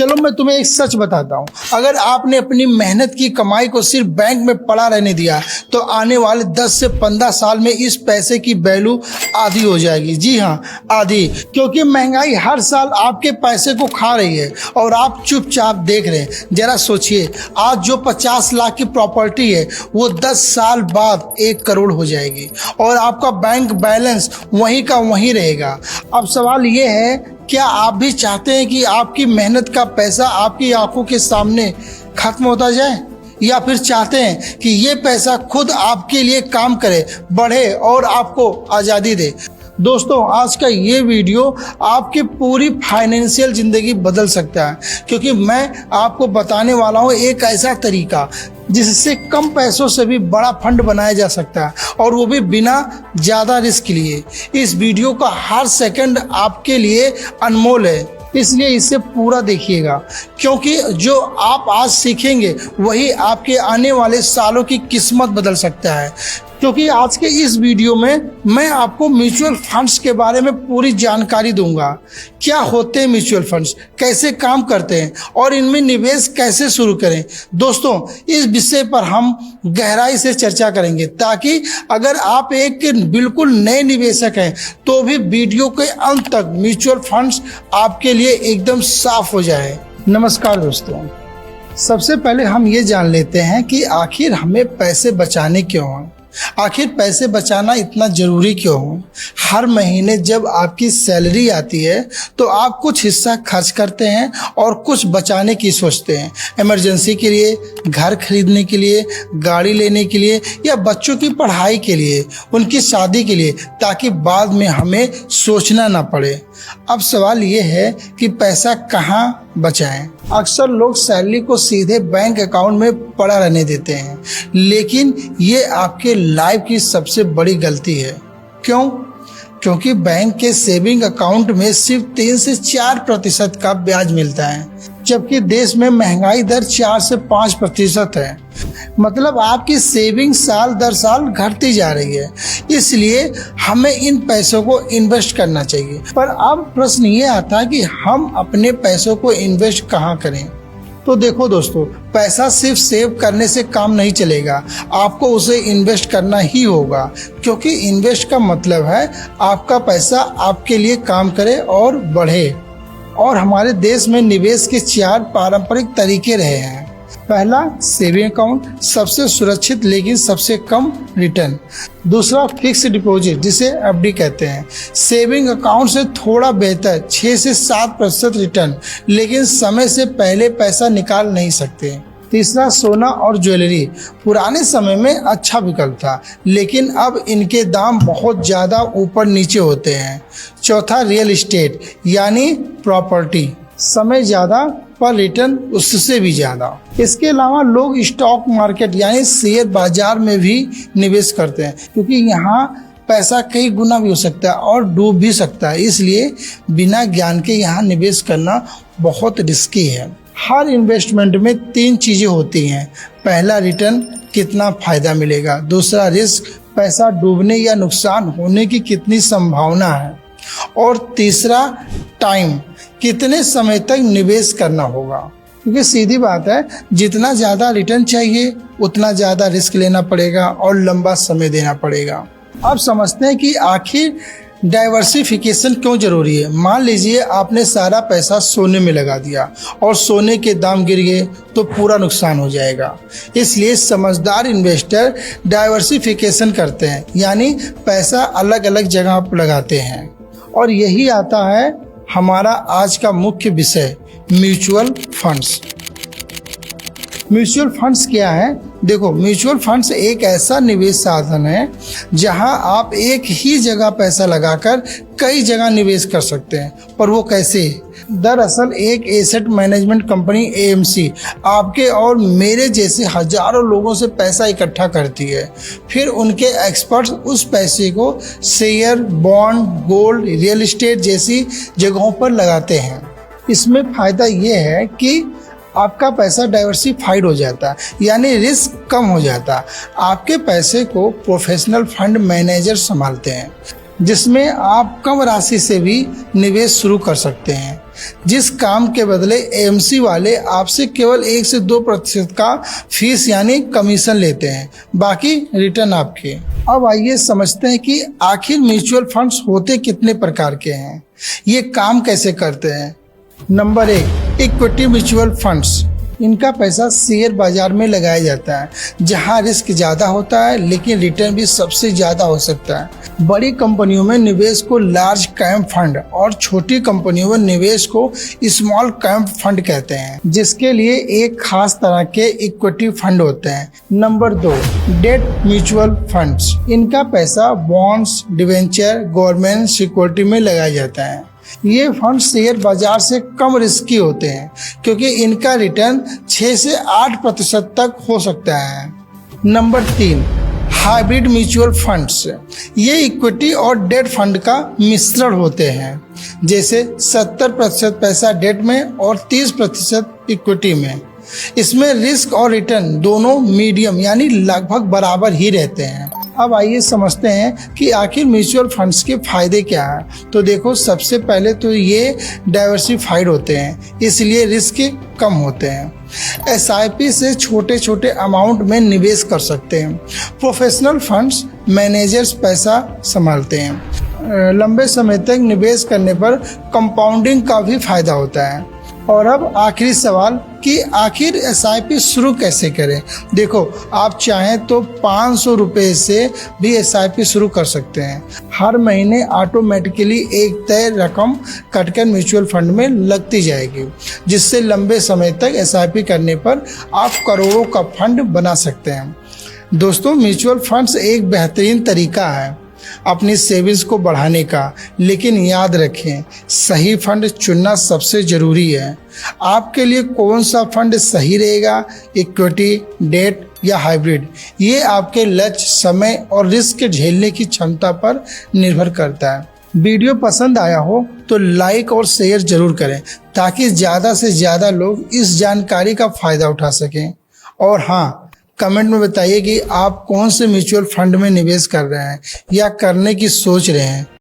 चलो मैं तुम्हें एक सच बताता हूँ, अगर आपने अपनी मेहनत की कमाई को सिर्फ बैंक में पड़ा रहने दिया तो आने वाले 10 से 15 साल में इस पैसे की वैल्यू आधी हो जाएगी। जी हाँ, आधी, क्योंकि महंगाई हर साल आपके पैसे को खा रही है और आप चुपचाप देख रहे हैं। जरा सोचिए, आज जो 50 लाख की प्रॉपर्टी है वो 10 साल बाद 1 करोड़ हो जाएगी और आपका बैंक बैलेंस वहीं का वहीं रहेगा। अब सवाल ये है, क्या आप भी चाहते हैं कि आपकी मेहनत का पैसा आपकी आंखों के सामने खत्म होता जाए, या फिर चाहते हैं कि ये पैसा खुद आपके लिए काम करे, बढ़े और आपको आज़ादी दे? दोस्तों, आज का ये वीडियो आपकी पूरी फाइनेंशियल ज़िंदगी बदल सकता है, क्योंकि मैं आपको बताने वाला हूँ एक ऐसा तरीका जिससे कम पैसों से भी बड़ा फंड बनाया जा सकता है, और वो भी बिना ज़्यादा रिस्क लिए। इस वीडियो का हर सेकंड आपके लिए अनमोल है, इसलिए इसे पूरा देखिएगा, क्योंकि जो आप आज सीखेंगे वही आपके आने वाले सालों की किस्मत बदल सकता है। क्योंकि आज के इस वीडियो में मैं आपको म्यूचुअल फंड्स के बारे में पूरी जानकारी दूंगा। क्या होते हैं म्यूचुअल फंड्स, कैसे काम करते हैं और इनमें निवेश कैसे शुरू करें। दोस्तों, इस विषय पर हम गहराई से चर्चा करेंगे, ताकि अगर आप एक बिल्कुल नए निवेशक हैं तो भी वीडियो के अंत तक म्यूचुअल फंड्स आपके लिए एकदम साफ हो जाए। नमस्कार दोस्तों, सबसे पहले हम ये जान लेते हैं कि आखिर हमें पैसे बचाने क्यों हैं, आखिर पैसे बचाना इतना ज़रूरी क्यों हो। हर महीने जब आपकी सैलरी आती है तो आप कुछ हिस्सा खर्च करते हैं और कुछ बचाने की सोचते हैं, इमरजेंसी के लिए, घर खरीदने के लिए, गाड़ी लेने के लिए, या बच्चों की पढ़ाई के लिए, उनकी शादी के लिए, ताकि बाद में हमें सोचना ना पड़े। अब सवाल ये है कि पैसा कहाँ बचाएं। अक्सर लोग सैलरी को सीधे बैंक अकाउंट में पड़ा रहने देते हैं, लेकिन ये आपके लाइफ की सबसे बड़ी गलती है। क्यों? क्योंकि बैंक के सेविंग अकाउंट में सिर्फ 3 से 4% का ब्याज मिलता है, जबकि देश में महंगाई दर 4 से 5% है। मतलब आपकी सेविंग साल दर साल घटती जा रही है। इसलिए हमें इन पैसों को इन्वेस्ट करना चाहिए। पर अब प्रश्न ये आता है कि हम अपने पैसों को इन्वेस्ट कहाँ करें। तो देखो दोस्तों, पैसा सिर्फ सेव करने से काम नहीं चलेगा, आपको उसे इन्वेस्ट करना ही होगा, क्योंकि इन्वेस्ट का मतलब है आपका पैसा आपके लिए काम करे और बढ़े। और हमारे देश में निवेश के 4 पारंपरिक तरीके रहे हैं। पहला, सेविंग अकाउंट, सबसे सुरक्षित लेकिन सबसे कम रिटर्न। दूसरा, फिक्स डिपॉजिट, जिसे एफडी कहते हैं, सेविंग अकाउंट से थोड़ा बेहतर, 6 से 7% रिटर्न, लेकिन समय से पहले पैसा निकाल नहीं सकते। तीसरा, सोना और ज्वेलरी, पुराने समय में अच्छा विकल्प था, लेकिन अब इनके दाम बहुत ज़्यादा ऊपर नीचे होते हैं। चौथा, रियल इस्टेट यानी प्रॉपर्टी, समय ज़्यादा पर रिटर्न उससे भी ज़्यादा। इसके अलावा लोग स्टॉक मार्केट यानी शेयर बाजार में भी निवेश करते हैं, क्योंकि यहाँ पैसा कई गुना भी हो सकता है और डूब भी सकता है। इसलिए बिना ज्ञान के यहाँ निवेश करना बहुत रिस्की है। हर इन्वेस्टमेंट में 3 चीज़ें होती हैं। पहला, रिटर्न, कितना फ़ायदा मिलेगा। दूसरा, रिस्क, पैसा डूबने या नुकसान होने की कितनी संभावना है। और तीसरा, टाइम, कितने समय तक निवेश करना होगा। क्योंकि सीधी बात है, जितना ज़्यादा रिटर्न चाहिए उतना ज़्यादा रिस्क लेना पड़ेगा और लंबा समय देना पड़ेगा। अब समझते हैं कि आखिर डाइवर्सिफिकेशन क्यों ज़रूरी है। मान लीजिए आपने सारा पैसा सोने में लगा दिया और सोने के दाम गिर गए तो पूरा नुकसान हो जाएगा। इसलिए समझदार इन्वेस्टर डाइवर्सिफिकेशन करते हैं, यानी पैसा अलग अलग जगह पर लगाते हैं। और यही आता है हमारा आज का मुख्य विषय, म्यूचुअल फंड्स। म्यूचुअल फंड्स क्या है? देखो, म्यूचुअल फंड्स एक ऐसा निवेश साधन है जहां आप एक ही जगह पैसा लगाकर कई जगह निवेश कर सकते हैं। पर वो कैसे? दरअसल एक एसेट मैनेजमेंट कंपनी AMC आपके और मेरे जैसे हजारों लोगों से पैसा इकट्ठा करती है। फिर उनके एक्सपर्ट्स उस पैसे को share, bond, gold, real estate जैसी जगहों पर लगाते हैं। इसमें फ़ायदा ये है कि आपका पैसा डाइवर्सिफाइड हो जाता है, यानी रिस्क कम हो जाता है। आपके पैसे को प्रोफेशनल फंड मैनेजर संभालते हैं, जिसमें आप कम राशि से भी निवेश शुरू कर सकते हैं। जिस काम के बदले एएमसी वाले आपसे केवल 1 से 2% का फीस यानी कमीशन लेते हैं, बाकी रिटर्न आपके। अब आइए समझते हैं कि आखिर म्यूचुअल फंड्स होते कितने प्रकार के हैं, ये काम कैसे करते हैं। Number 1, equity mutual funds. इनका पैसा शेयर बाजार में लगाया जाता है, जहां रिस्क ज़्यादा होता है लेकिन रिटर्न भी सबसे ज़्यादा हो सकता है। बड़ी कंपनियों में निवेश को लार्ज कैप फंड और छोटी कंपनियों में निवेश को स्मॉल कैप फंड कहते हैं, जिसके लिए एक खास तरह के इक्विटी फंड होते हैं। Number 2, debt mutual funds. इनका पैसा बॉन्ड्स, डिवेंचर, गवर्नमेंट सिक्योरिटी में लगाया जाता है। ये फंड शेयर बाजार से कम रिस्की होते हैं क्योंकि इनका रिटर्न 6 से 8% तक हो सकता है। Number 3, hybrid mutual funds. ये इक्विटी और डेट फंड का मिश्रण होते हैं, जैसे 70% पैसा डेट में और 30% इक्विटी में। इसमें रिस्क और रिटर्न दोनों मीडियम यानी लगभग बराबर ही रहते हैं। अब आइए समझते हैं कि आखिर म्यूचुअल फंड्स के फायदे क्या हैं। तो देखो, सबसे पहले तो ये डाइवर्सिफाइड होते हैं, इसलिए रिस्क कम होते हैं। एसआईपी से छोटे छोटे अमाउंट में निवेश कर सकते हैं। प्रोफेशनल फंड्स मैनेजर्स पैसा संभालते हैं। लंबे समय तक निवेश करने पर कंपाउंडिंग का भी फायदा होता है। और अब आखिरी सवाल कि आखिर एसआईपी शुरू कैसे करें। देखो, आप चाहें तो 500 रुपये से भी एसआईपी शुरू कर सकते हैं। हर महीने ऑटोमेटिकली एक तय रकम कटकर म्यूचुअल फंड में लगती जाएगी, जिससे लंबे समय तक एसआईपी करने पर आप करोड़ों का फंड बना सकते हैं। दोस्तों, म्यूचुअल फंड्स एक बेहतरीन तरीका है अपनी सेविंग्स को बढ़ाने का, लेकिन याद रखें, सही फंड चुनना सबसे ज़रूरी है। आपके लिए कौन सा फंड सही रहेगा, इक्विटी, डेट या हाइब्रिड, ये आपके लक्ष्य, समय और रिस्क झेलने की क्षमता पर निर्भर करता है। वीडियो पसंद आया हो तो लाइक और शेयर जरूर करें, ताकि ज़्यादा से ज़्यादा लोग इस जानकारी का फ़ायदा उठा सकें। और हाँ, कमेंट में बताइए कि आप कौन से म्यूचुअल फंड में निवेश कर रहे हैं या करने की सोच रहे हैं।